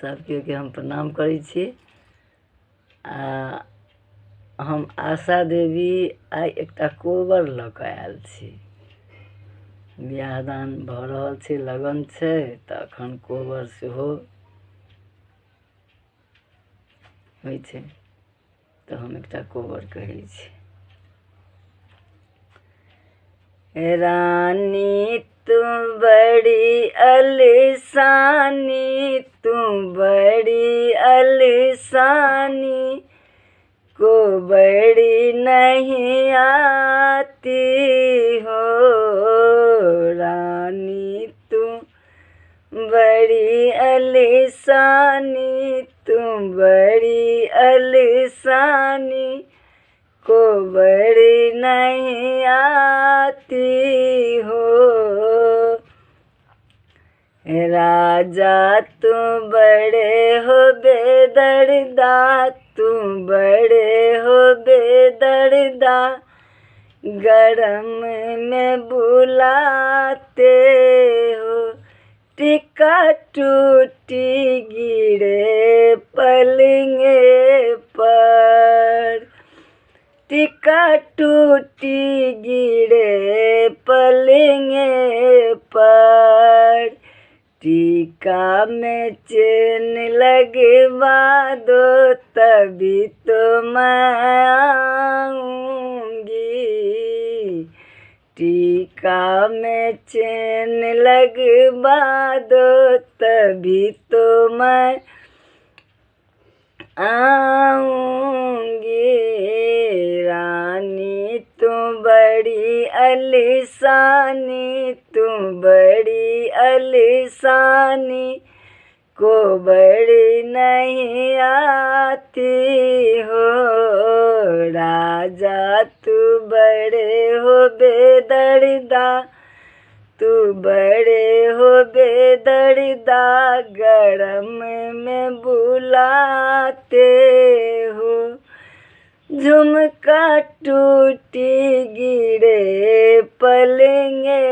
सबके के हम प्रणाम करै छी। हम आशा देवी आइ एकटा कोबर लऽ कऽ आयल छी। बियाह दान भऽ रहल छै, लगन छै, तऽ एखन कोबर सेहो होइ छै, तऽ हम एकटा कोबर कहै छी। रानी तू बड़ी अलसानी, तू बड़ी अलसानी, को बड़ी नहीं आती हो। रानी तू बड़ी अलसानी, तू बड़ी अलसानी, को बड़ी नहीं आती हो। राजा तू बड़े हो बेदर्दा, तू बड़े हो बेदर्दा, गरम में बुलाते हो। टिक्का टूटी गिरे पलंगे पर, टिक्का टूटी गिरे पलंगे पर, टीका में चैन लगवा दो तभी तो मैं आऊंगी। टीका में चैन लगवा दो तभी तो मैं आऊंगी। रानी तू बड़ी अलसानी, तू बड़ी अलसानी, को बड़ी नहीं आती हो। राजा तू बड़े हो बेदर्दा, तू बड़े हो बेदर्दा, गरम में बुलाते हो। झुमका टूटी गिरे पलंगे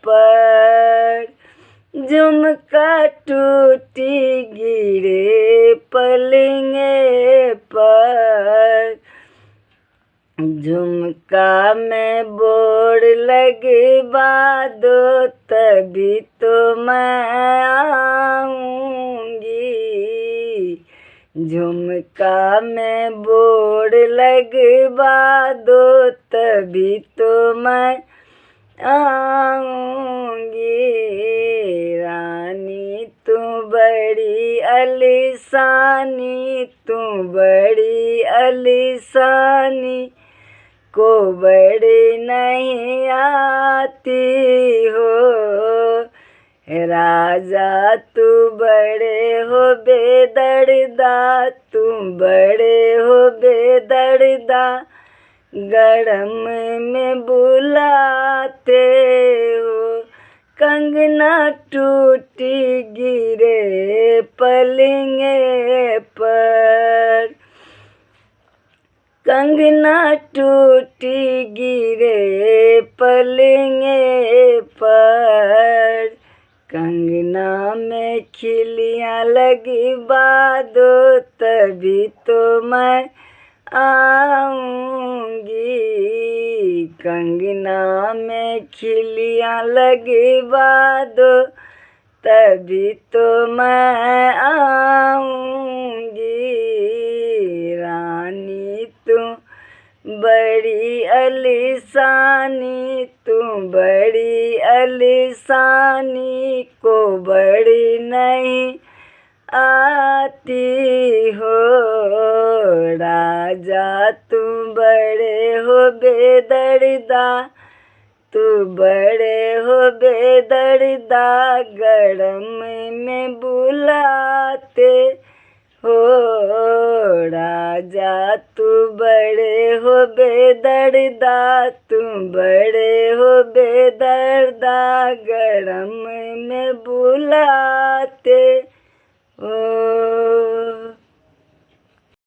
पर, झुमका टूटी गिरे पलंगे पर, झुमका में बोर्ड लगवा दो तभी तो मैं आऊंगी। झुमका में बोर्ड लगवा दो तभी तो मैं आऊंगी। रानी तू बड़ी अलसानी, तू बड़ी अलसानी, को बड़ी नहीं आती हो। राजा तू बड़े हो बेदर्दा, तू बड़े हो बेदर्दा, गरम में बुलाते हो। कंगना टूटी गिरे पलंगे पर, कंगना टूटी गिरे पलंगे पर, कंगना में खिलियाँ लगवा दो तभी तो मैं आऊंगी। कंगना में खिलियाँ लगवा दो तभी तो मैं आऊंगी। रानी तू बड़ी अलसानी, तू बड़ी अलसानी, को बड़ी नहीं आती हो। राजा तू बड़े हो बेदर्दा, तू बड़े हो बेदर्दा, गरम में बुलाते हो। राजा तू बड़े हो बेदर्दा, तू बड़े हो बेदर्दा, गरम में बुलाते हो।